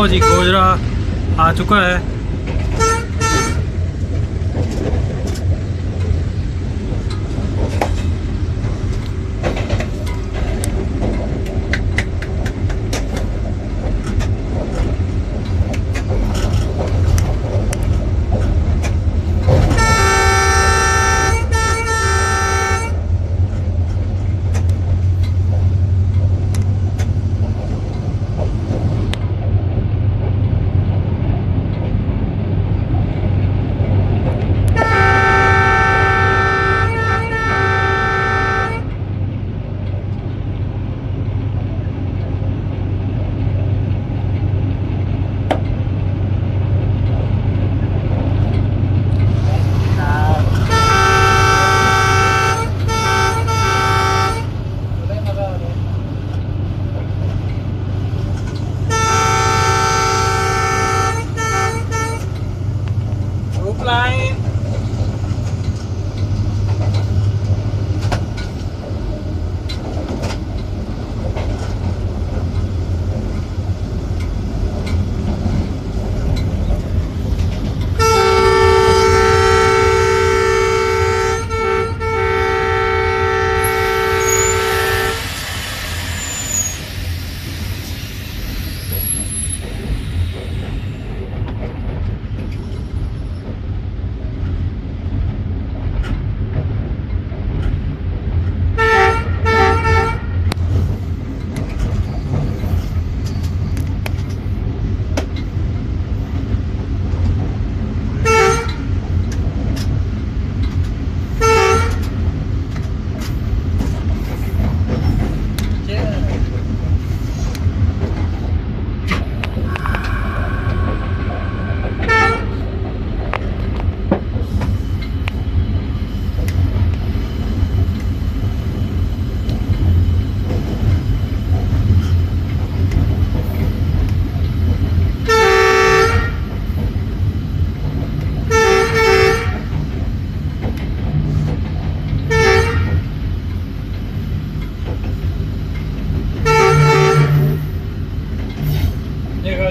जी गोजरा आ चुका है।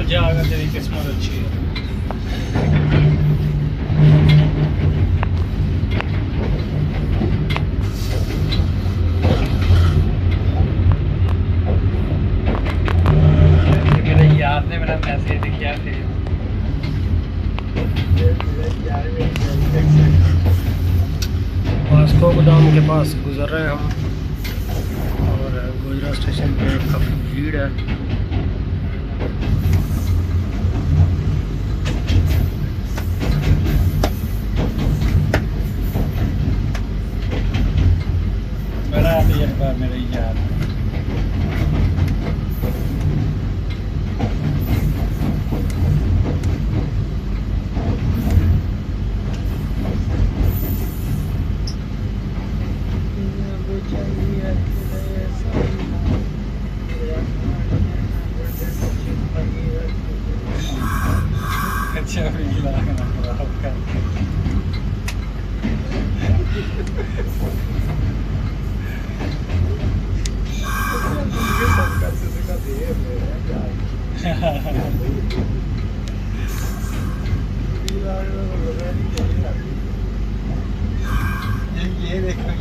जाएगा, तेरी किस्मत अच्छी है। मेरे यार ने मेरा मैसेज किया थे, वास्को गोदाम के पास गुजर रहे हैं हम और गोजरा स्टेशन पे काफ़ी भीड़ है। एक बार मेरे यार अच्छा ये देखो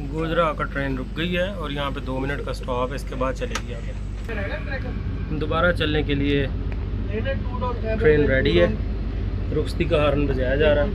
गोजरा का ट्रेन रुक गई है और यहाँ पे 2 मिनट का स्टॉप है, इसके बाद चलेगी आगे। दोबारा चलने के लिए ट्रेन रेडी है, रुखसती का हॉर्न बजाया जा रहा है।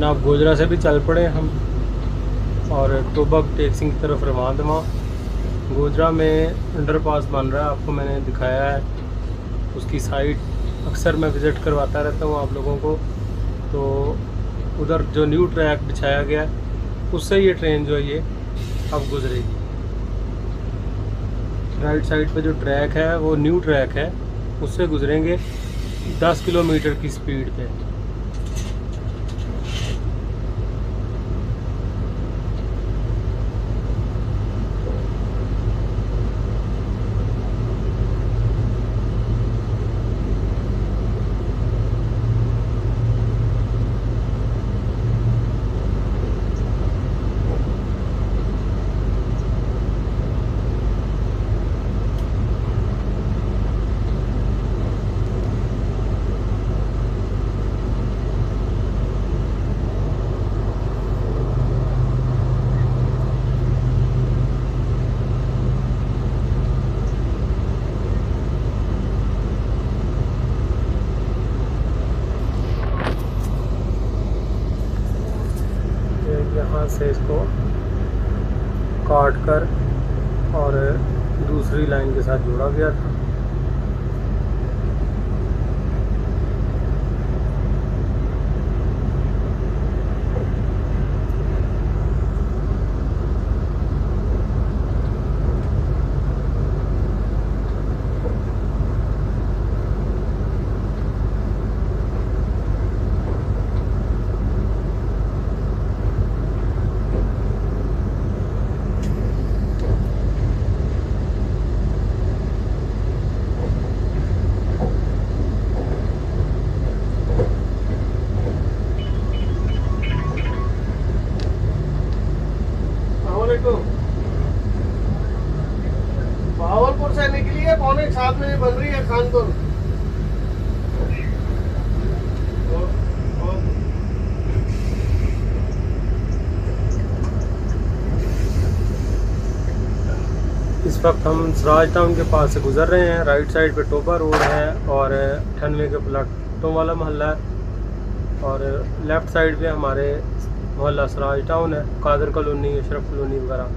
जनाब गोजरा से भी चल पड़े हम और टोबा टेक्सिंग की तरफ रवाना। गोजरा में अंडरपास बन रहा है, आपको मैंने दिखाया है उसकी साइट, अक्सर मैं विज़िट करवाता रहता हूँ आप लोगों को। तो उधर जो न्यू ट्रैक बिछाया गया है उससे ये ट्रेन जो है ये अब गुजरेगी। राइट साइड पे जो ट्रैक है वो न्यू ट्रैक है, उससे गुजरेंगे 10 किलोमीटर की स्पीड पे। यहाँ से इसको काट कर और दूसरी लाइन के साथ जोड़ा गया था। भावलपुर से निकली है 6:45 में बन रही है खानपुर। इस वक्त हम सराज टाउन के पास से गुजर रहे हैं। राइट साइड पे टोबा रोड है और 98 के प्लाटों वाला मोहल्ला है और लेफ़्ट साइड पे हमारे मोहल्ला सराज टाउन है, कादर कॉलोनी, अशरफ कॉलोनी वगैरह।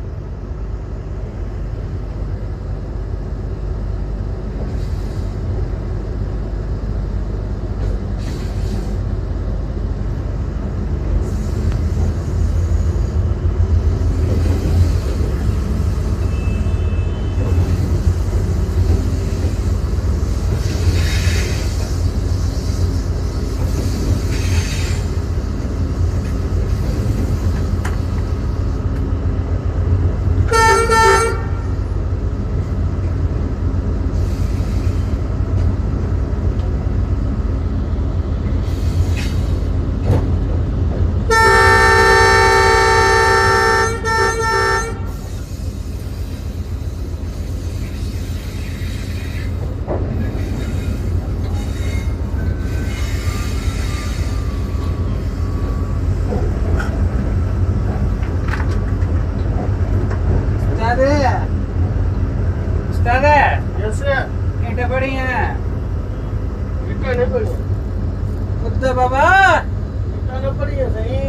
बाबा सही।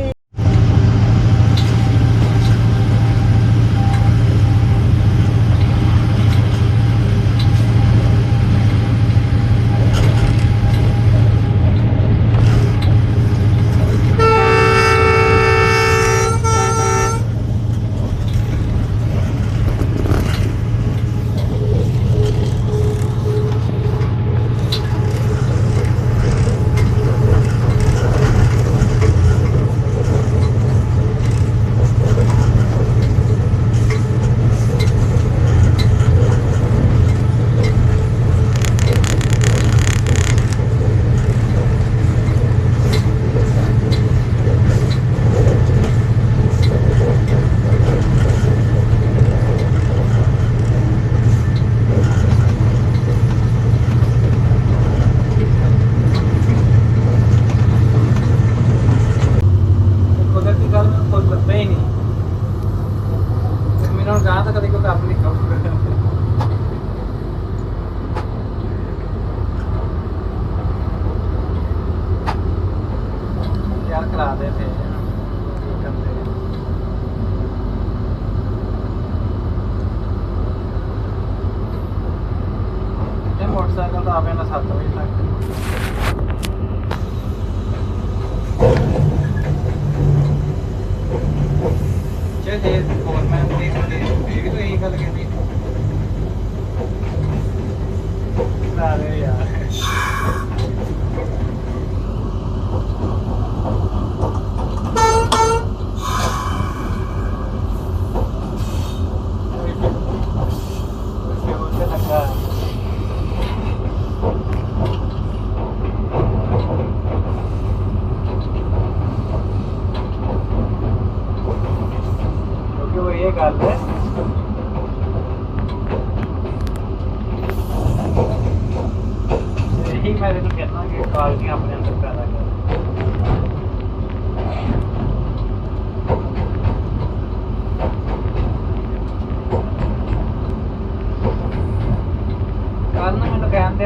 करा देते हैं। ਆ ਪੈਣਾ 7 ਵਜੇ ਤੱਕ। ਜੇ ਫੋਰਮੈਨ ਦੇ ਵੀ ਤਾਂ ਇਹੀ ਗੱਲ ਕਹਿੰਦੀ ਸਾਰੇ ਯਾਰ। ये गल है यही मैं तेन कहना कि क्वालिटियां अपने अंदर पैदा कर। कल ना मैंने कहते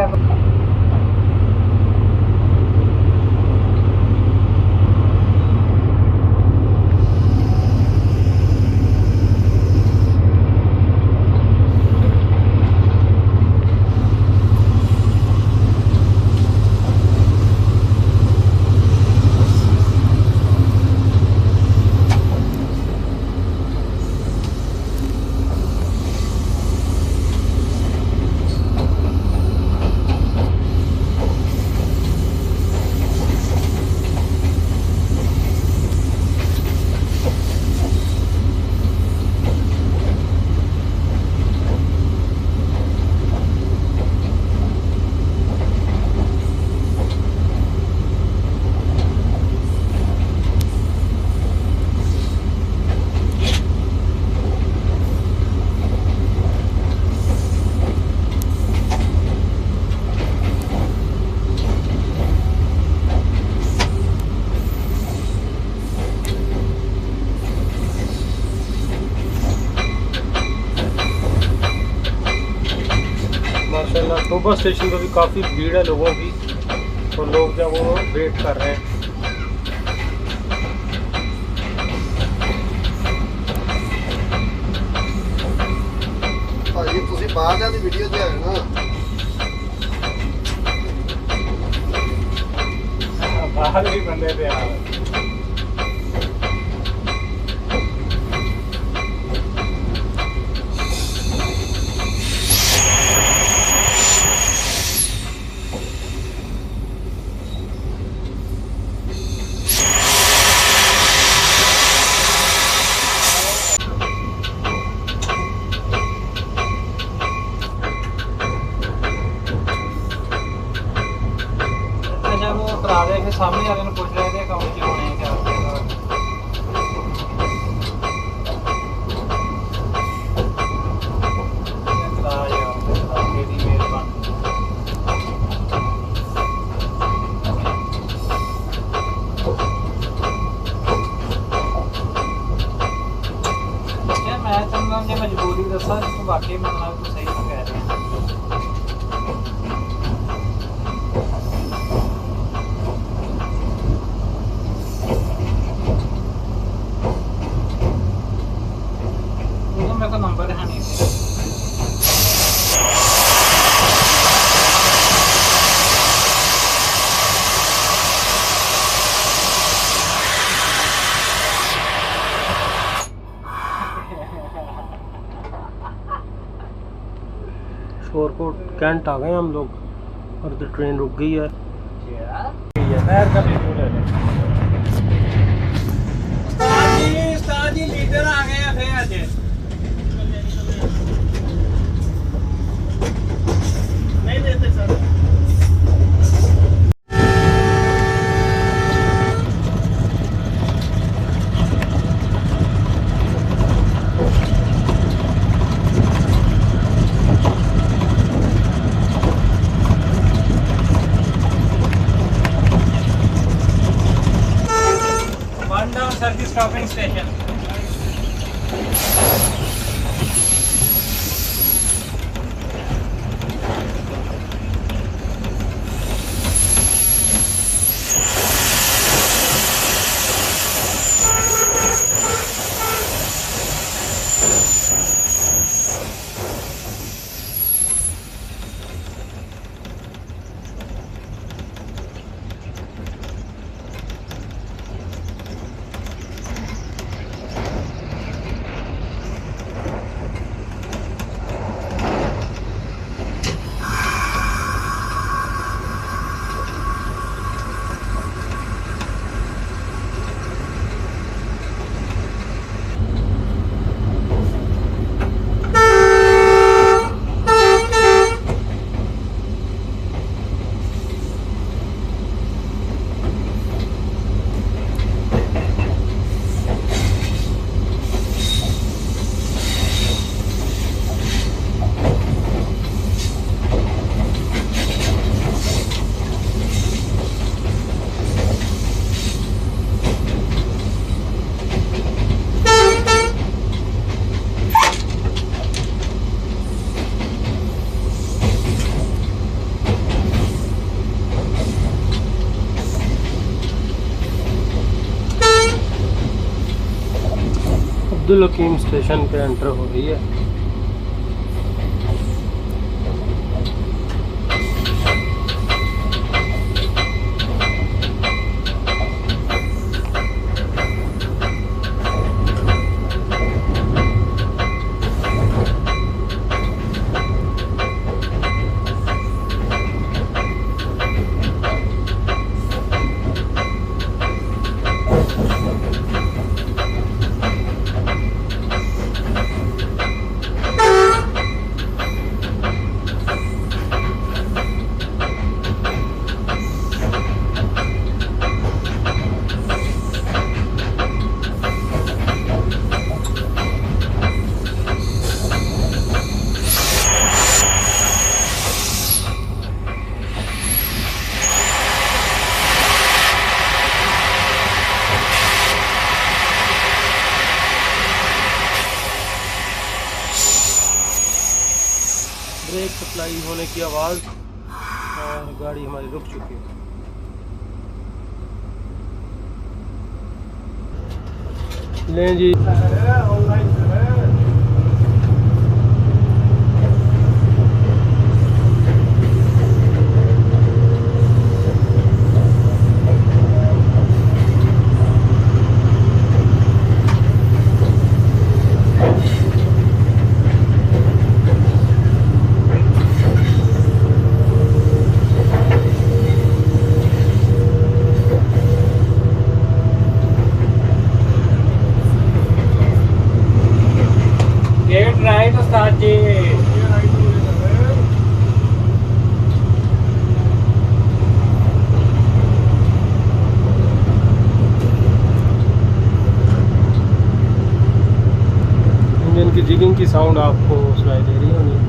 माशाल्लाह टोबा स्टेशन पर भी काफ़ी भीड़ है लोगों की और लोग जो वो वेट कर रहे हैं। ਭਾਜੀ ਤੁਸੀਂ ਬਾਹਰ ਦੀ ਵੀਡੀਓ ਤੇ ਆਏ ਨਾ बाहर भी बंदे थे यार। करा रहे थे सामने वाले ने पूछ रहे थे अकाउंट क्यों होने क्या मैं चंगा मुझे मजबूरी दसा तो वाकई मतलब तो सही कह रहे हैं। मेरे को नंबर है नहीं शोरकोट कैंट आ गए हम लोग और तो ट्रेन रुक गई है। नहर का वीडियो ले लें। उस्ताद जी लीडर आ गए हैं फिर आज नहीं देते sir. One down service stopping station. Abdul Hakim station पे एंटर हो रही है। ब्रेक सप्लाई होने की आवाज़ और गाड़ी हमारी रुक चुकी है। लें जी, गेट राइट उस्ताद जी। इंजन की जिगिंग की साउंड आपको सुनाई दे रही होगी।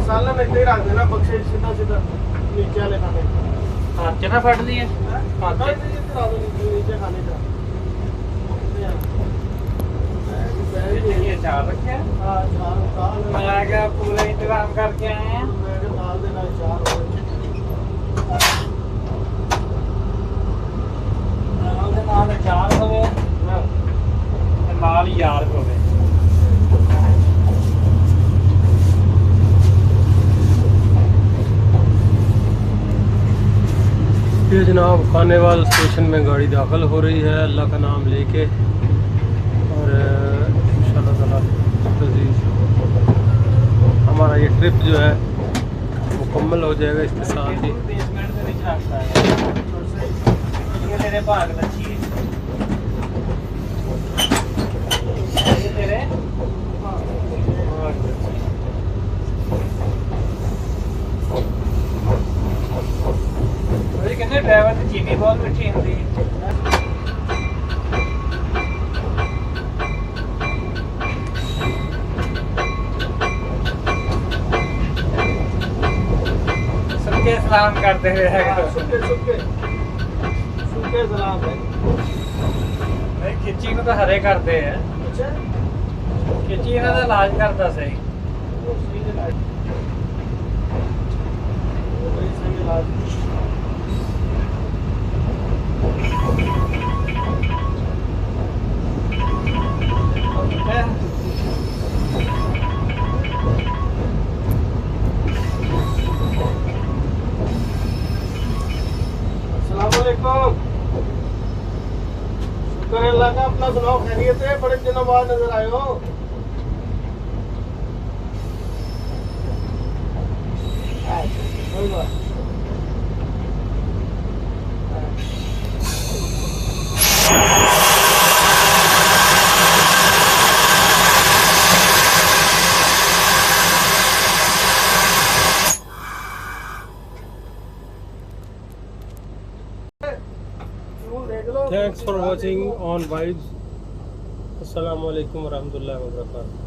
साला में तेरा देना बक्से सीधा सीधा नीचे वाले खाने हाथ ना फट लिए हाथ नीचे खाने का ये चार रखे हैं। हाँ चार मैं क्या पूरा इंतजाम करके आए हैं। मेरे दाल देना चार ਨਾਲ ਚਾਰ ਹੋਵੇ ਤੇ ਨਾਲ ਯਾਰ ਹੋਵੇ। ये जनाब खानेवाल स्टेशन में गाड़ी दाखिल हो रही है अल्लाह का नाम लेके, और इंशाअल्लाह ताला हमारा ये ट्रिप जो है मुकम्मल हो जाएगा इसके साथ ही। बेसमेंट ਦੇ ਵਿੱਚ ਰੱਖਦਾ ਹੈ। ये तेरे भाग लच्छी है। ये तेरे कहते ड्राइवर की चीनी बहुत मिठी होती है। सबके सलाम करते हुए सुखे सलाम है। खिची को तो हरे करते हैं। अच्छा खिची इन्हों का इलाज करता सही। वो सही अस्सलामुअलैकुम। शुक्र है अल्लाह का, अपना सुनाओ, खैरियत है? बड़े दिनों बाद नजर आए हो। कोई बात नहीं। Thanks for watching on Vibes. Assalamu alaikum warahmatullahi wabarakatuh.